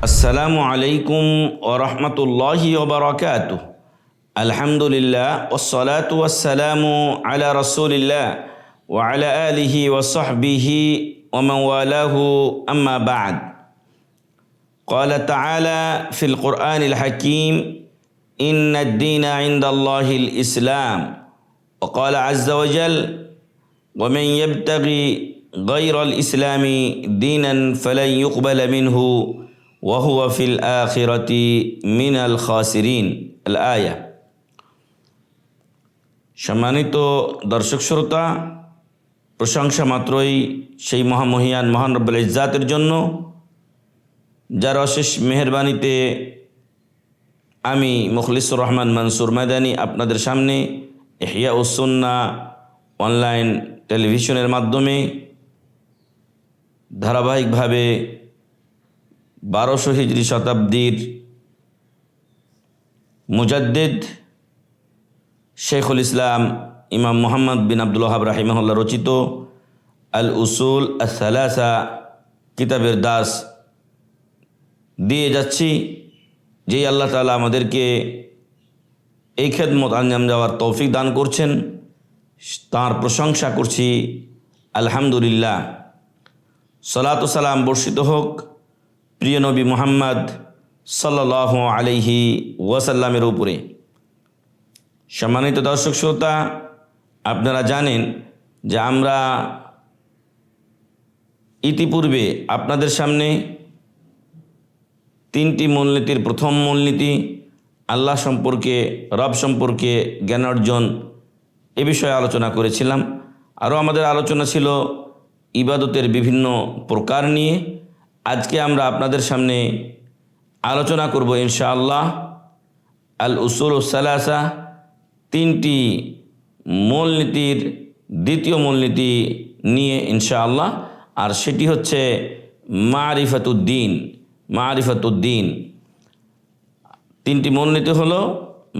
আসসালামু আলাইকুম ওয়া রাহমাতুল্লাহি ওয়া বারাকাতুহু। আলহামদুলিল্লাহ ওয়াসসালাতু ওয়াসসালামু আলা রাসূলিল্লাহ ওয়া আলা আলিহি ওয়া সাহবিহি ওয়া মান ওয়ালাহু আম্মা বা'দ। قال تعالى في القرآن الحكيم إن الدين عند الله الإسلام وقال عز وجل ومن يبتغي غير الإسلام دينا فلن يقبل منه وهو في الآخرة من الخاسرين الآية। সম্মানিত দর্শক শ্রোতা, প্রশংসা মাত্রই সেই মহামহিয়ান মহান রব্বুল ইজ্জাতের জন্য, যার অশেষ মেহেরবানিতে আমি মুখলিসুর রহমান মনসুর মাদানী আপনাদের সামনে ইহয়া উস সুন্নাহ অনলাইন টেলিভিশনের মাধ্যমে ধারাবাহিকভাবে 1200 হিজরি শতাব্দীর মুজাদ্দিদ শেখুল ইসলাম ইমাম মুহাম্মদ বিন আব্দুল ওয়াহাব রাহিমাহুল্লাহ রচিত আল উসুল আস-সালাসা কিতাবের দাস দিয়ে যাচ্ছি। যেই আল্লাহ তাআলা আমাদেরকে এই খেদমত আঞ্জাম দেওয়ার তৌফিক দান করছেন, তাঁর প্রশংসা করছি আলহামদুলিল্লাহ। সালাত ও সালাম বর্ষিত হোক প্রিয় নবী মুহাম্মদ সাল্লাল্লাহু আলাইহি ওয়াসাল্লামের উপরে। সম্মানিত দর্শক শ্রোতা, আপনারা জানেন যে আমরা ইতিপূর্বে আপনাদের সামনে 3টি মূলনীতির প্রথম মূলনীতি আল্লাহ সম্পর্কে, রব সম্পর্কে জ্ঞান অর্জন, এ বিষয়ে আলোচনা করেছিলাম। আরও আমাদের আলোচনা ছিল ইবাদতের বিভিন্ন প্রকার নিয়ে। আজকে আমরা আপনাদের সামনে আলোচনা করব ইনশাআল্লাহ আল উসুল সালাসা, 3টি মূলনীতির দ্বিতীয় মূলনীতি নিয়ে ইনশাআল্লাহ। আর সেটি হচ্ছে মারিফাতুদ্দিন। 3টি মূলনীতি হলো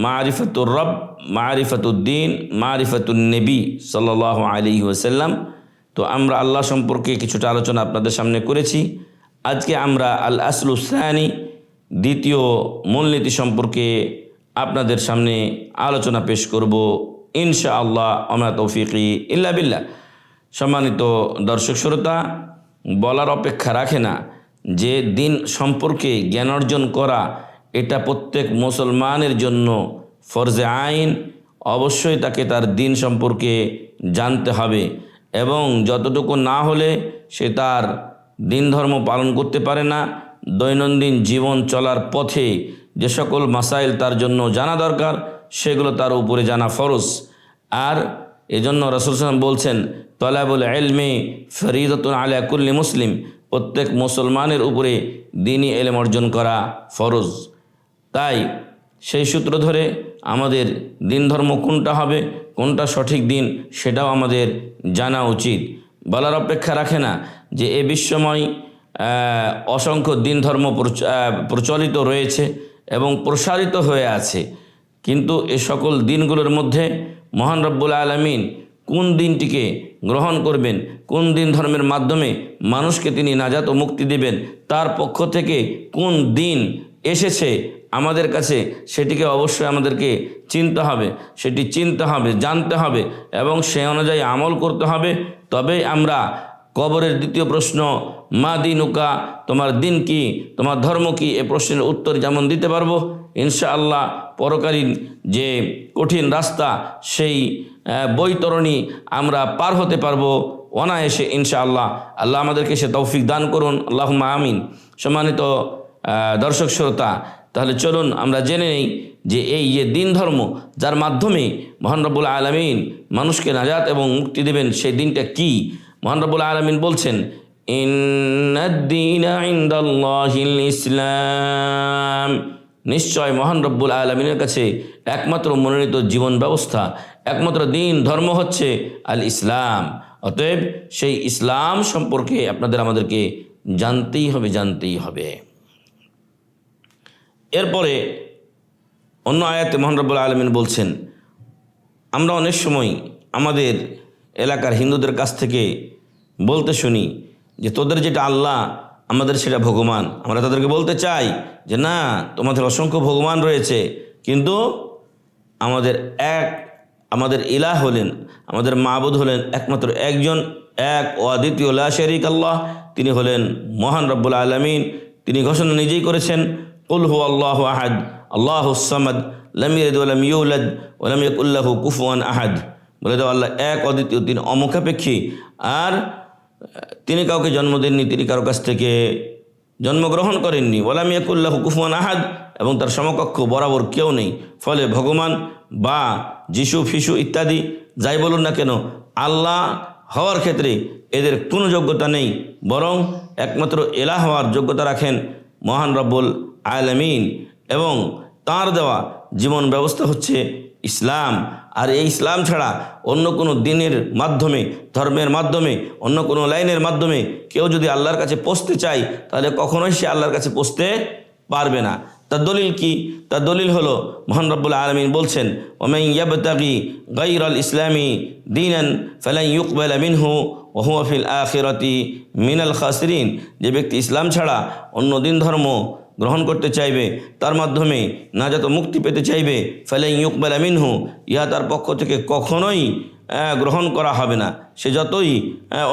মারিফাতুর রব, মারিফাতুদ্দিন, মারিফাতুন নবী সাল্লাল্লাহু আলাইহি ওয়াসাল্লাম। তো আমরা আল্লাহ সম্পর্কে কিছুটা আলোচনা আপনাদের সামনে করেছি। আজকে আমরা আল আসলুস সানি, দ্বিতীয় মূলনীতি সম্পর্কে আপনাদের সামনে আলোচনা পেশ করব ইনশাআল্লাহ। আমা তৌফিকি ইল্লা বিল্লাহ। সম্মানিত দর্শক শ্রোতা, বলার অপেক্ষা রাখে না যে দিন সম্পর্কে জ্ঞান অর্জন করা এটা প্রত্যেক মুসলমানের জন্য ফরজে আইন। অবশ্যই তাকে তার দিন সম্পর্কে জানতে হবে, এবং যতটুকু না হলে সে তার দিন ধর্ম পালন করতে পারে না। দৈনন্দিন জীবন চলার পথে যে সকল মাসাইল তার জন্য জানা দরকার, সেগুলো তার উপরে জানা ফরজ। আর এজন্য রাসূল সাল্লাল্লাহু আলাইহি ওয়াসাল্লাম বলছেন, তলাবুল ইলমি ফরিদাতুন আলা কুল্লি মুসলিম, প্রত্যেক মুসলমানের উপরে দ্বীনি ইলম অর্জন করা ফরজ। তাই সেই সূত্র ধরে আমাদের দিন ধর্ম কোনটা হবে, কোনটা সঠিক দিন, সেটাও আমাদের জানা উচিত। বলার অপেক্ষা রাখে না যে এ বিশ্বময় অসংখ্য দিন ধর্ম প্রচলিত রয়েছে এবং প্রসারিত হয়ে আছে, কিন্তু এ সকল দিনগুলোর মধ্যে মহান রব্বুল আলামিন কোন দিনটিকে গ্রহণ করবেন, কোন দিন ধর্মের মাধ্যমে মানুষকে তিনি নাজাত ও মুক্তি দেবেন, তার পক্ষ থেকে কোন দিন এসেছে আমাদের কাছে, সেটিকে অবশ্যই আমাদেরকে চিনতে হবে, সেটি চিনতে হবে, জানতে হবে এবং সে অনুযায়ী আমল করতে হবে। তবেই আমরা কবরের দ্বিতীয় প্রশ্ন মা দিনুকা, তোমার দিন কি, তোমার ধর্ম কি, এ প্রশ্নের উত্তর যেমন দিতে পারবো, ইনশাআল্লাহ পরকালীন যে কঠিন রাস্তা, সেই বৈতরণী আমরা পার হতে পারবো অনায়াসে ইনশাআল্লাহ। আল্লাহ আমাদেরকে সে তৌফিক দান করুন, আল্লাহুম্মা আমিন। সম্মানিত দর্শক শ্রোতা, তাহলে চলুন আমরা জেনে নেই যে এই যে দিন ধর্ম, যার মাধ্যমে মহান রব্বুল আলামিন মানুষকে নাজাত এবং মুক্তি দেবেন, সেই দিনটা কি। মহান রব্বুল আলামিন বলছেন, ইন্নাদ-দীনা ইনদাল্লাহিল ইসলাম, নিশ্চয় মহান রব্বুল আলামিনের কাছে একমাত্র মনোনীত জীবন ব্যবস্থা, একমাত্র দিন ধর্ম হচ্ছে আল ইসলাম। অতএব সেই ইসলাম সম্পর্কে আমাদেরকে জানতেই হবে। এরপরে অন্য আয়াতে মহান রব্বুল আলামিন বলছেন, আমরা অনেক সময় আমাদের এলাকার হিন্দুদের কাছ থেকে বলতে শুনি যে তোদের যেটা আল্লাহ আমাদের সেটা ভগবান। আমরা তাদেরকে বলতে চাই যে না, তোমাদের অসংখ্য ভগবান রয়েছে, কিন্তু আমাদের ইলাহ হলেন, আমাদের মাবুদ হলেন একমাত্র একজন, এক ও অদ্বিতীয় লা শারীকা আল্লাহ। তিনি হলেন মহান রব্বুল আলামিন। তিনি ঘোষণা নিজেই করেছেন, কুল হুয়াল্লাহু আহাদ আল্লাহুস সামাদ লাম ইয়ালিদ ওয়া লাম ইউলাদ ওয়া লাম ইয়াকুল লাহু কুফুয়ান আহাদ। বলে দাও আল্লাহ এক, অদ্বিতীয়, তিনি অমুখাপেক্ষী, আর তিনি কাউকে জন্ম দেননি, তিনি কারো কাছ থেকে জন্মগ্রহণ করেননি। ওয়া লাম ইয়াকুল লাহু কুফুয়ান আহাদ, এবং তার সমকক্ষ বরাবর কেউ নেই। ফলে ভগবান বা যিশু ফিশু ইত্যাদি যাই বলুন না কেন, আল্লাহ হওয়ার ক্ষেত্রে এদের কোনো যোগ্যতা নেই, বরং একমাত্র ইলাহ হওয়ার যোগ্যতা রাখেন মহান রব্বুল আলামিন। এবং তার দেওয়া জীবন ব্যবস্থা হচ্ছে ইসলাম। আর এই ইসলাম ছাড়া অন্য কোনো দিনের মাধ্যমে, ধর্মের মাধ্যমে, অন্য কোনো লাইনের মাধ্যমে কেউ যদি আল্লাহর কাছে পৌঁছতে চায়, তাহলে কখনোই সে আল্লাহর কাছে পৌঁছতে পারবে না। তার দলিল কি? তার দলিল হলো মহান রব্বুল আলামিন বলছেন, ওয়ামান ইয়াবতাগি গায়রাল ইসলামি দীনান ফালান ইউকবালা মিনহু ওয়া হুয়া ফিল আখিরাতি মিনাল খাসিরিন। যে ব্যক্তি ইসলাম ছাড়া অন্য দিন ধর্ম গ্রহণ করতে চাইবে, তার মাধ্যমে নাজাত মুক্তি পেতে চাইবে, ফালান ইউকবালা মিনহু, ইহা তার পক্ষ থেকে কখনোই গ্রহণ করা হবে না। সে যতই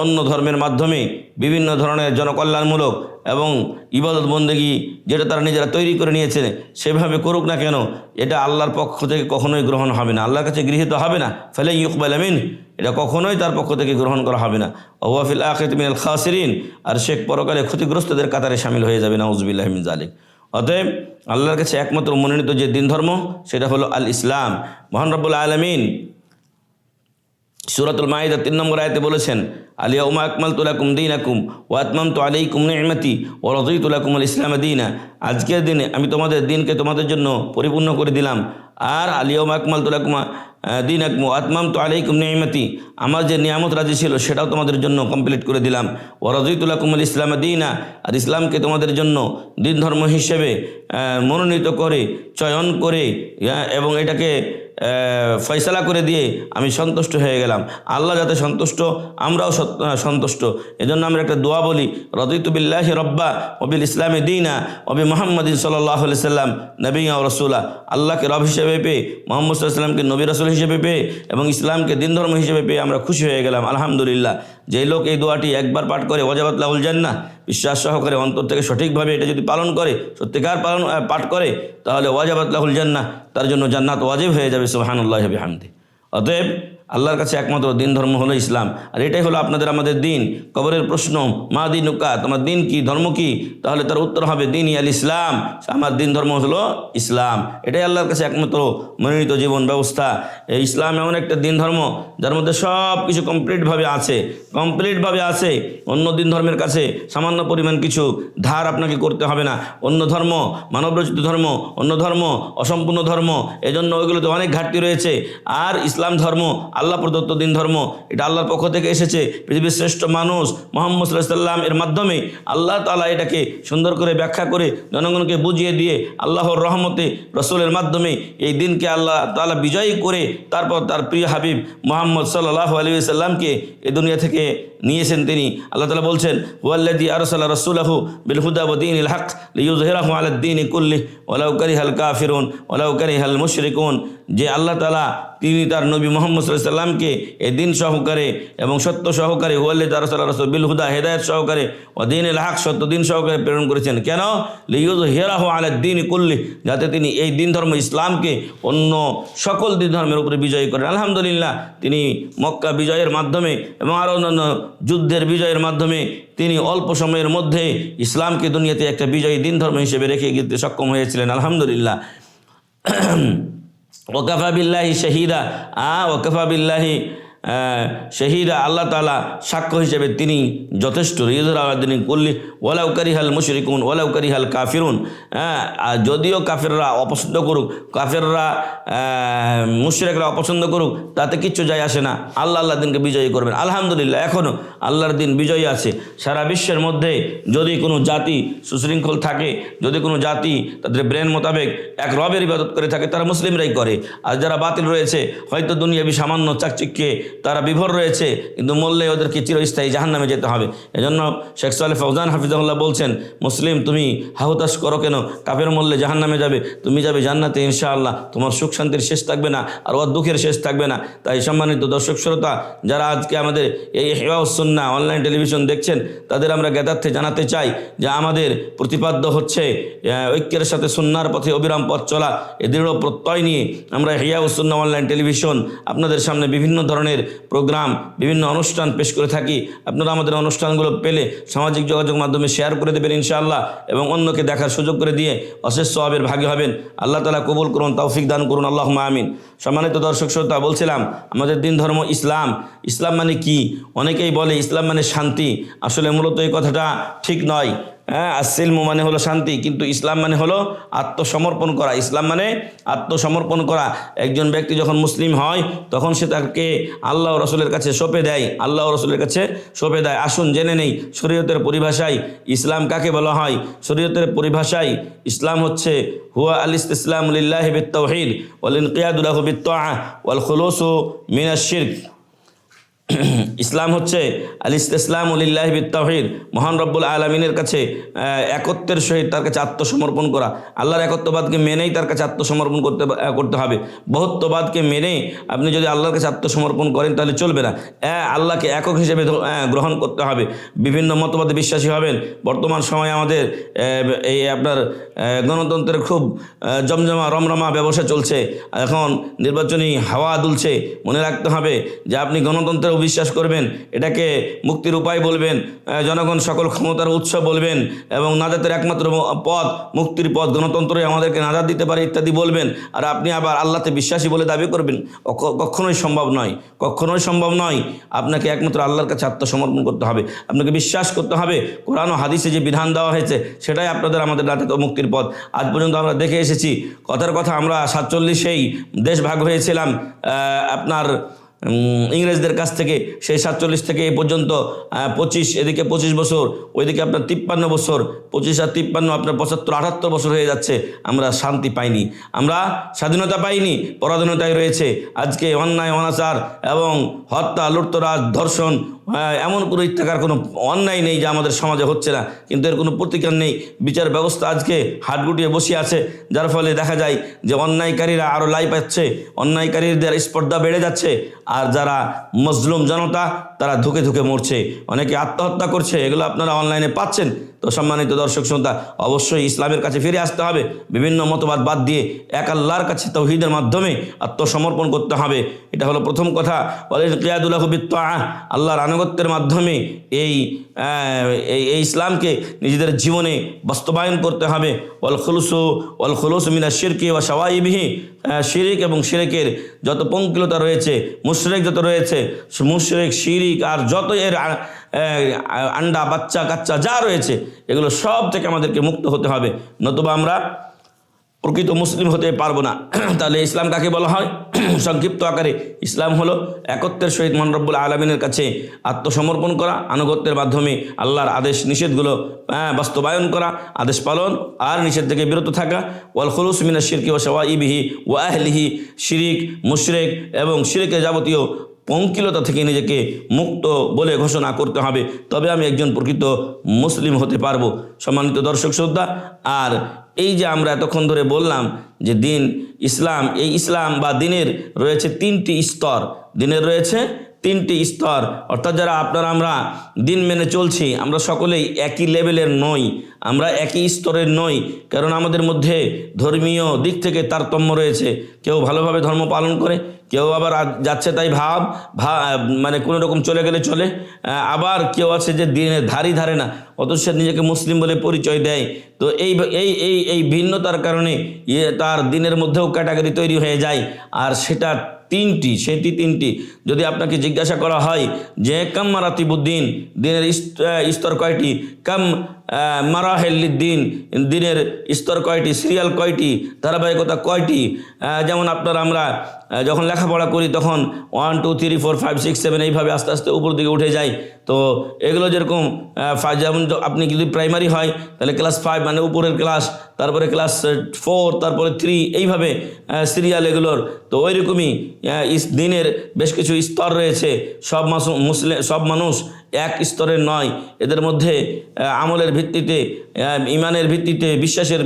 অন্য ধর্মের মাধ্যমে বিভিন্ন ধরনের জনকল্যাণমূলক এবং ইবাদত বন্দেগী যেটা তারা নিজেরা তৈরি করে নিয়েছে সেভাবে করুক না কেন, এটা আল্লাহর পক্ষ থেকে কখনোই গ্রহণ হবে না, আল্লাহর কাছে গৃহীত হবে না। ফালান ইউকবালা মিন, এটা কখনোই তার পক্ষ থেকে গ্রহণ করা হবে না। ওয়া হুয়া ফিল আখিরাতি মিনাল খাসিরিন, আর সে পরকালে ক্ষতিগ্রস্তদের কাতারে শামিল হয়ে যাবে। নাউযুবিল্লাহি মিন যালিক। অতএব আল্লাহর কাছে একমাত্র মনোনীত যে দিন ধর্ম সেটা হলো আল ইসলাম। মহান রব্বুল আলামিন সূরাতুল মাইদা 3 নম্বর আয়াতে বলেছেন, আল ইয়াউমা আকমালতু লাকুম দীনাকুম ওয়া আতমামতু আলাইকুম নি'মাতি ওয়া রাদিতু লাকুমুল ইসলাম দীনা। আজকের দিনে আমি তোমাদের দিনকে তোমাদের জন্য পরিপূর্ণ করে দিলাম। আর আল ইয়াউমা আকমালতু লাকুম দীনাকুম ওয়া আতমামতু আলাইকুম নি'মাতি, আমার যে নিয়ামত রাজি ছিল সেটাও তোমাদের জন্য কমপ্লিট করে দিলাম। ওয়া রাদিতু লাকুমুল ইসলাম দীনা, আর ইসলামকে তোমাদের জন্য দিন ধর্ম হিসেবে মনোনীত করে, চয়ন করে এবং এটাকে ফয়সালা করে দিয়ে আমি সন্তুষ্ট হয়ে গেলাম। আল্লাহ যাতে সন্তুষ্ট, আমরাও সন্তুষ্ট। এজন্য আমরা একটা দোয়া বলি, রাদিতু বিল্লাহি রব্বা ওয়া বিল ইসলামি দীনা ওয়া বি মুহাম্মাদিন সাল্লাল্লাহু আলাইহি সাল্লাম নবিয়্যা ওয়া রাসূলা। আল্লাহকে রব হিসেবে পেয়ে, মুহাম্মদ সাল্লাল্লাহু আলাইহি সাল্লামকে নবী রাসূল হিসেবে পেয়ে এবং ইসলামকে দিন ধর্ম হিসেবে পেয়ে আমরা খুশি হয়ে গেলাম, আলহামদুলিল্লাহ। যে লোক এই দোয়াটি একবার পাঠ করে, ওয়াজাবাত লাহুল জান্নাহ, বিশ্বাস সহকারে অন্তর থেকে সঠিকভাবে এটা যদি পালন করে, সত্যিকার পাঠ করে, তাহলে ওয়াজাবাত লাহুল জান্নাহ, তার জন্য জান্নাত ওয়াজিব হয়ে যাবে। সুবহানাল্লাহি ওয়া বিহামদিহি। অতএব আল্লাহর কাছে একমাত্র দিন ধর্ম হলো ইসলাম। আর এটাই হলো আপনাদের আমাদের দিন। কবরের প্রশ্ন, মা দিনুকা, তোমার দিন কি, ধর্ম কি? তাহলে তার উত্তর হবে দীনি আল ইসলাম, আমার দিন ধর্ম হলো ইসলাম। এটাই আল্লাহর কাছে একমাত্র মনোনীত জীবন ব্যবস্থা। এই ইসলাম এমন একটা দিন ধর্ম যার মধ্যে সব কিছু কমপ্লিটভাবে আছে। অন্য দিন ধর্মের কাছে সামান্য পরিমাণ কিছু ধার আপনাকে করতে হবে না। অন্য ধর্ম মানবরচিত ধর্ম, অন্য ধর্ম অসম্পূর্ণ ধর্ম, এজন্য ওইগুলোতে অনেক ঘাটতি রয়েছে। আর ইসলাম ধর্ম আল্লাহ প্রদত্ত দিন ধর্ম, এটা আল্লাহর পক্ষ থেকে এসেছে। পৃথিবীর শ্রেষ্ঠ মানুষ মুহাম্মদ সাল্লাল্লাহু আলাইহি ওয়াসাল্লাম এর মাধ্যমে আল্লাহ তাআলা এটাকে সুন্দর করে ব্যাখ্যা করে জনগণকে বুঝিয়ে দিয়ে আল্লাহর রহমতে রাসূলের মাধ্যমে এই দিনকে আল্লাহ তাআলা বিজয়ী করে তারপর তার প্রিয় হাবিব মুহাম্মদ সাল্লাল্লাহু আলাইহি ওয়াসাল্লামকে এই দুনিয়া থেকে নিয়েছেন। তিনি আল্লাহ তাআলা বলছেন, ওয়াল্লাযী আরসালা রাসূলাহু বিল হুদা ওয়া দীনিল হক লিইয়ুযহিরাহু আলাদ দীনি কুল্লিহি ওয়ালাউ কারিহাল কাফিরুন ওয়ালাউ কারিহাল মুশরিকুন। যে আল্লাহ তাআলা তিনি তার নবী মুহাম্মদ সাল্লাল্লাহু আলাইহি ওয়াসাল্লামকে এই দিন সহকারে এবং সত্য সহকারে, ওয়াল্লাযী আরসালা রাসূলাহু বিল হুদা, হেদায়েত সহকারে, ওয়া দীনিল হক, সত্য দিন সহকারে প্রেরণ করেছেন। কেন? লিইয়ুযহিরাহু আলাদ দীনি কুল্লিহি, যাতে তিনি এই দিন ধর্ম ইসলামকে অন্য সকল দিন ধর্মের উপরে বিজয়ী করেন। আলহামদুলিল্লাহ, তিনি মক্কা বিজয়ের মাধ্যমে এবং আরও অন্যান্য যুদ্ধের বিজয়ের মাধ্যমে তিনি অল্প সময়ের মধ্যে ইসলামকে দুনিয়াতে একটা বিজয়ী দিন ধর্ম হিসেবে রেখে দিতে সক্ষম হয়েছিলেন। আলহামদুলিল্লাহ। ওয়াকাফা বিল্লাহি শাহিদা, ওয়াকাফা বিল্লাহি শাহিদা, আল্লাহ তাআলা সাক্ষ্য হিসেবে তিনি যথেষ্ট। রিজরাদিন কুল্লি ওয়ালাউ কারিহাল মুশরিকুন ওয়ালাউ কারিহাল কাফিরুন। আর যদিও কাফেররা অপছন্দ করুক, কাফেররা মুশরিকরা অপছন্দ করুক, তাতে কিচ্ছু যায় আসে না। আল্লাহ দিনকে বিজয়ী করবেন। আলহামদুলিল্লাহ, এখনও আল্লাহর দিন বিজয়ী আছে। সারা বিশ্বের মধ্যে যদি কোনো জাতি সুশৃঙ্খল থাকে, যদি কোনো জাতি তাদের ব্রেন মোতাবেক এক রবের ইবাদত করে থাকে, তারা মুসলিমরাই করে। আর যারা বাতিল রয়েছে, হয়তো দুনিয়াবি সামান্য চাকচিক্যে তারা বিভোর রয়েছে, কিন্তু মরলে ওদেরকে চিরস্থায়ী জাহান্নামে যেতে হবে। এজন্য শেখ সালেহ ফৌজান হাফিজাহুল্লাহ বলছেন, মুসলিম তুমি হাহুতাশ করো কেন, কাফের মরলে জাহান্নামে যাবে, তুমি যাবে জান্নাতে ইনশাআল্লাহ, তোমার সুখ শান্তির শেষ থাকবে না, আর ওর দুঃখের শেষ থাকবে না। তাই সম্মানিত দর্শক শ্রোতা, যারা আজকে আমাদের এই ইহয়াউস সুন্নাহ অনলাইন টেলিভিশন দেখছেন, তাদের আমরা জ্ঞাতার্থে জানাতে চাই যে আমাদের প্রতিপাদ্য হচ্ছে ঐক্যের সাথে সুন্নাহর পথে অবিরাম পথ চলা। এ দৃঢ় প্রত্যয় নিয়ে আমরা ইহয়াউস সুন্নাহ অনলাইন টেলিভিশন আপনাদের সামনে বিভিন্ন ধরনের প্রোগ্রাম, বিভিন্ন অনুষ্ঠান পেশ করে থাকি। আপনারা আমাদের অনুষ্ঠানগুলো পেলে সামাজিক যোগাযোগ মাধ্যমে শেয়ার করে দেবেন ইনশাআল্লাহ, এবং অন্যকে দেখার সুযোগ করে দিয়ে অশেষ সওয়াবের ভাগী হবেন। আল্লাহ তাআলা কবুল করুন, তৌফিক দান করুন, আল্লাহুম্মা আমিন। সম্মানিত দর্শক শ্রোতা, বলছিলাম আমাদের দিন ধর্ম ইসলাম। ইসলাম মানে কি? অনেকেই বলে ইসলাম মানে শান্তি। আসলে মূলত এই কথাটা ঠিক নয়। হ্যাঁ, আসিলমু মানে হলো শান্তি, কিন্তু ইসলাম মানে হলো আত্মসমর্পণ করা। ইসলাম মানে আত্মসমর্পণ করা। একজন ব্যক্তি যখন মুসলিম হয় তখন সে তাকে আল্লাহ রসুলের কাছে সঁপে দেয়, আল্লাহ রসুলের কাছে সঁপে দেয়। আসুন জেনে নেই শরীয়তের পরিভাষায় ইসলাম কাকে বলা হয়। শরীয়তের পরিভাষায় ইসলাম হচ্ছে হুয়া আল ইসতিসলামু লিল্লাহি বিত তাওহীদ ওয়াল ইনকিয়াদু লাহু বিত তাআহ ওয়াল খুলুসু মিনাশ শিরক। ইসলাম হচ্ছে আল ইসতিসলামু লিল্লাহি বিত তাওহীদ, মহান রব্বুল আলামিনের কাছে একত্বের সহিত তার কাছে আত্মসমর্পণ করা। আল্লাহর একত্ববাদকে মেনেই তার কাছে আত্মসমর্পণ করতে হবে। বহুত্ববাদকে মেনে আপনি যদি আল্লাহর কাছে আত্মসমর্পণ করেন তাহলে চলবে না। আল্লাহকে একক হিসেবে গ্রহণ করতে হবে। বিভিন্ন মতবাদে বিশ্বাসী হবেন। বর্তমান সময়ে আমাদের এই আপনার গণতন্ত্রের খুব জমজমা রমরমা ব্যবসা চলছে। এখন নির্বাচনী হাওয়া দুলছে। মনে রাখতে হবে যে আপনি গণতন্ত্রের বিশ্বাস করবেন, এটাকে মুক্তির উপায় বলবেন, জনগণ সকল ক্ষমতার উৎস বলবেন, এবং নাজাতের একমাত্র পথ, মুক্তির পথ গণতন্ত্রই আমাদেরকে নাজাত দিতে পারে ইত্যাদি বলবেন। আর আপনি আবার আল্লাহতে বিশ্বাসী বলে দাবি করবেন, কখনোই সম্ভব নয়, কখনোই সম্ভব নয়। আপনাকে একমাত্র আল্লাহর কাছে আত্মসমর্পণ করতে হবে। আপনাকে বিশ্বাস করতে হবে কোরআন ও হাদিসে যে বিধান দেওয়া হয়েছে সেটাই আপনাদের আমাদের নাজাত ও মুক্তির পথ। আজ পর্যন্ত আমরা দেখে এসেছি, কথার কথা আমরা 47-এই দেশ ভাগ হয়েছিলাম আপনার ইংরেজদের কাছ থেকে। সেই 47 থেকে এ পর্যন্ত 25, এদিকে 25 বছর, ওইদিকে আপনার 53 বছর, 25 আর 53 আপনার 75-78 বছর হয়ে যাচ্ছে। আমরা শান্তি পাইনি, আমরা স্বাধীনতা পাইনি, পরাধীনতায় রয়েছে। আজকে অন্যায় অনাচার এবং হত্যা, লুটতরাজ, ধর্ষণ, এমন কোনো ইত্যাকার কোনো অন্যায় নেই যে আমাদের সমাজে হচ্ছে না, কিন্তু এর কোনো প্রতিকার নেই। বিচার ব্যবস্থা আজকে হাত গুটিয়ে বসে আছে, যার ফলে দেখা যায় যে অন্যায়কারীরা আরও লাই পাচ্ছে, অন্যায়কারীদের স্পর্ধা বেড়ে যাচ্ছে, আর যারা মজলুম জনতা তারা ধুকে ধুকে মরছে, অনেকে আত্মহত্যা করছে। এগুলো আপনারা অনলাইনে পাচ্ছেন। তো সম্মানিত দর্শক শ্রোতা, অবশ্যই ইসলামের কাছে ফিরে আসতে হবে। বিভিন্ন মতবাদ বাদ দিয়ে এক আল্লাহর কাছে তাওহীদের মাধ্যমে আত্মসমর্পণ করতে হবে। এটা হলো প্রথম কথা। ওয়ালিনকিয়াদু লাহু বিত তাআহ, আল্লাহর আনুগত্যের মাধ্যমে এই ইসলামকে নিজেদের জীবনে বাস্তবায়ন করতে হবে। ওয়াল খুলুসু মিনাশ শিরকি ওয়া শাওয়াইবিহি, শিরিক এবং শিরকের যত পঙ্কিলতা রয়েছে, মুশরিক যত রয়েছে, মুশরিক, শিরিক আর যত এর আন্ডা বাচ্চা কাচ্চা যা রয়েছে, এগুলো সব থেকে আমাদেরকে মুক্ত হতে হবে, নতুবা আমরা প্রকৃত মুসলিম হতে পারবো না। তাহলে ইসলাম কাকে বলা হয়? সংক্ষিপ্ত আকারে ইসলাম হলো একত্বের সহিত মহান রব্বুল আলামিনের কাছে আত্মসমর্পণ করা, আনুগত্যের মাধ্যমে আল্লাহর আদেশ নিষেধগুলো বাস্তবায়ন করা, আদেশ পালন আর নিষেধ থেকে বিরত থাকা। ওয়াল খুলুস মিনাশ শিরকি ওয়া শাওয়াইবিহি ওয়া আহলিহি, শিরিক, মুশরিক এবং শিরকের যাবতীয় পঙ্কিলতা থেকে নিজেকে মুক্ত বলে ঘোষণা করতে হবে, তবে আমি একজন প্রকৃত মুসলিম হতে পারবো। সম্মানিত দর্শক শ্রোতা, আর এই যে আমরা এতক্ষণ ধরে বললাম যে দিন ইসলাম, এই ইসলাম বা দিনের রয়েছে 3টি স্তর। দিনের রয়েছে 3টি স্তর, অর্থাৎ যারা আমরা দিন মেনে চলছি, আমরা সকলেই একই লেভেলের নই, আমরা একই স্তরের নই। কারণ আমাদের মধ্যে ধর্মীয় দিক থেকে তারতম্য রয়েছে। কেউ ভালোভাবে ধর্ম পালন করে, কেউ আবার যাচ্ছে তাই মানে কোনো রকম চলে গেলে চলে, আবার কেউ আছে যে দিনের ধারে না, অথচ সে নিজেকে মুসলিম বলে পরিচয় দেয়। তো এই ভিন্নতার কারণে তার দিনের মধ্যেও ক্যাটাগরি তৈরি হয়ে যায়। আর সেটা 3টি। যদি আপনাকে জিজ্ঞাসা করা হয় যে কাম মারাতিবুদ্দিন, দিনের স্তর কয়টি, কাম মারাহেলিদ্দিন, দিনের স্তর কয়টি, সিরিয়াল কয়টি, ধারাবাহিকতা কয়টি। যেমন আমরা যখন লেখাপড়া করি তখন 1 2 3 4 5 6 7 এইভাবে আস্তে আস্তে উপর দিকে উঠে যায়। তো এগুলো যেরকম যেমন আপনি যদি প্রাইমারি হয় তাহলে ক্লাস 5 মানে উপরের ক্লাস, তারপরে ক্লাস 4, তারপরে 3, এইভাবে সিরিয়াল এগুলোর। তো ওই রকমই দিনের বেশ কিছু স্তর রয়েছে। সব মানুষ এক স্তরের নয়। এদের মধ্যে আমলের ভিত্তিতে, ইমানের ভিত্তিতে, বিশ্বাসের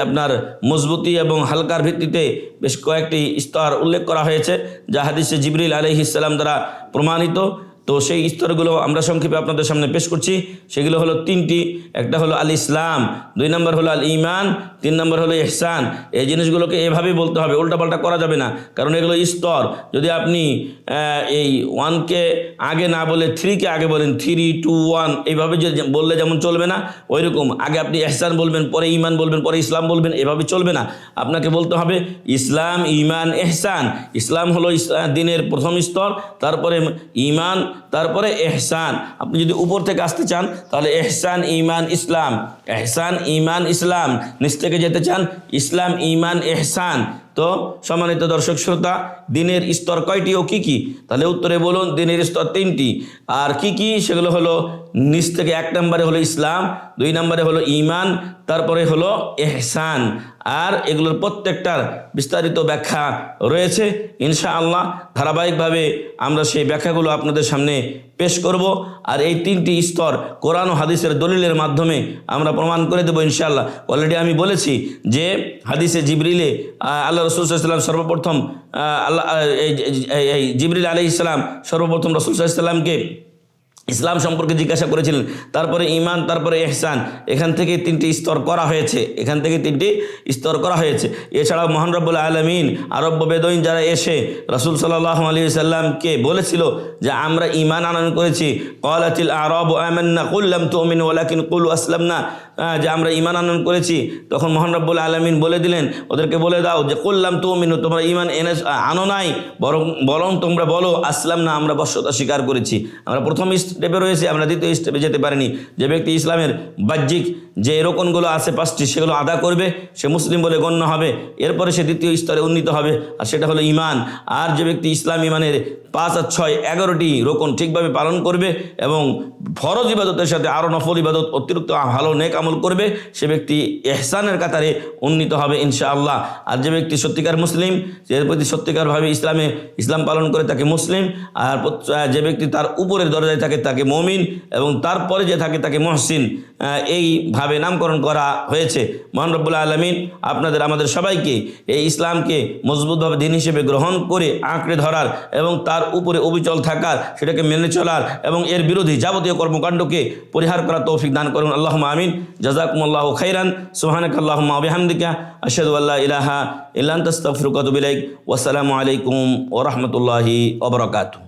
আপনার মজবুতি এবং হালকার ভিত্তিতে বেশ কয়েকটি স্তর উল্লেখ করা হয়েছে, যা হাদিসে জিবরিল আলাইহিস সালাম দ্বারা প্রমাণিত। তো সেই স্তরগুলো আমরা সংক্ষেপে আপনাদের সামনে পেশ করছি। সেগুলো হলো 3টি। একটা হলো আল ইসলাম, 2 নম্বর হলো আল ইমান, 3 নম্বর হলো ইহসান। এই জিনিসগুলোকে এভাবেই বলতে হবে, উল্টাপাল্টা করা যাবে না, কারণ এগুলো স্তর। যদি আপনি এই 1কে আগে না বলে 3কে আগে বলেন, 3 2 1 এইভাবে যে বললে যেমন চলবে না, ওই রকম আগে আপনি ইহসান বলবেন, পরে ইমান বলবেন, পরে ইসলাম বলবেন, এভাবে চলবে না। আপনাকে বলতে হবে ইসলাম, ইমান, ইহসান। ইসলাম হলো দিনের প্রথম স্তর, তারপরে ইমান, তারপরে ইহসান। আপনি যদি উপর থেকে আসতে চান তাহলে ইহসান, ইমান, ইসলাম, ইহসান, ইমান, ইসলাম। নিচ থেকে যেতে চান ইসলাম, ইমান, ইহসান। তো সম্মানিত দর্শক শ্রোতা, দিনের স্তর কয়টি ও কি কি? তাহলে উত্তরে বলুন, দিনের স্তর 3টি। আর কি কি সেগুলো হলো, নিচ থেকে 1 নম্বরে হলো ইসলাম, 2 নম্বরে হলো ইমান, তারপরে হলো ইহসান। আর এগুলোর প্রত্যেকটার বিস্তারিত ব্যাখ্যা রয়েছে। ইনশাআল্লাহ ধারাবাহিকভাবে আমরা সেই ব্যাখ্যাগুলো আপনাদের সামনে পেশ করব। আর এই 3টি স্তর কোরআন ও হাদিসের দলিলের মাধ্যমে আমরা প্রমাণ করে দেবো ইনশাআল্লাহ। অলরেডি আমি বলেছি যে হাদিসে জিবরিলে আল্লাহ রাসূল সাল্লাল্লাহু আলাইহি ওয়াসাল্লাম সর্বপ্রথম জিবরিল আলাইহিস সালাম সর্বপ্রথম রাসূল সাল্লাল্লাহু আলাইহি ওয়াসাল্লামকে ইসলাম সম্পর্কে জিজ্ঞাসা করেছিলেন, তারপরে ইমান, তারপরে ইহসান। এখান থেকে 3টি স্তর করা হয়েছে, এখান থেকে 3টি স্তর করা হয়েছে। এছাড়াও মহান রব্বুল আলামিন আরব বেদুইন যারা এসে রাসূল সাল্লাল্লাহু আলাইহি সাল্লামকে বলেছিল যে আমরা ইমান আনয়ন করেছি, ক্বালাতিল আরাবু আমান্না কুল লাম তুমিনু ওয়ালাকিন কুলু আসলামনা, যে আমরা ইমান আনয়ন করেছি। তখন মহান রব্বুল আলামিন বলে দিলেন, ওদেরকে বলে দাও যে কুল লাম তুমিনু, তোমরা ইমান আনো নাই, বরং তোমরা বলো আসলামনা, আমরা বশ্যতা স্বীকার করেছি। আমরা প্রথম স্টেপে রয়েছে, আমরা দ্বিতীয় স্টেপে যেতে পারিনি। যে ব্যক্তি ইসলামের বাহ্যিক যে রোকনগুলো আছে 5টি, সেগুলো আদা করবে, সে মুসলিম বলে গণ্য হবে। এরপরে সে দ্বিতীয় স্তরে উন্নীত হবে, আর সেটা হলো ইমান। আর যে ব্যক্তি ইসলাম ইমানের 5 আর 6 11টি রোকন ঠিকভাবে পালন করবে এবং ফরজ ইবাদতের সাথে আরও নফল ইবাদত অতিরিক্ত ভালো নেক আমল করবে, সে ব্যক্তি ইহসানের কাতারে উন্নীত হবে ইনশাআল্লাহ। আর যে ব্যক্তি সত্যিকার মুসলিম, এর প্রতি সত্যিকারভাবে ইসলাম পালন করে তাকে মুসলিম। আর যে ব্যক্তি তার উপরের দরজায় থাকে তাকে মুমিন, এবং তারপরে যে থাকে তাকে মুহসিন। এইভাবে নামকরণ করা হয়েছে। মহান রব্বুল আলামিন আমাদের সবাইকে এই ইসলামকে মজবুতভাবে দিন হিসেবে গ্রহণ করে আঁকড়ে ধরার এবং তার উপরে অবিচল থাকার, সেটাকে মেনে চলার এবং এর বিরোধী যাবতীয় কর্মকাণ্ডকে পরিহার করার তৌফিক দান করুন। আল্লাহুম্মা আমিন। জাযাকুমুল্লাহু খাইরান। সুবহানাকাল্লাহুম্মা ওয়া বিহামদিকা আশহাদু আল্লা ইলাহা ইল্লা আনতা আস্তাগফিরুকা ওয়া আতুবু ইলাইক। ওয়া আসসালামু আলাইকুম ওয়া রাহমাতুল্লাহি ওয়া বারাকাতুহু।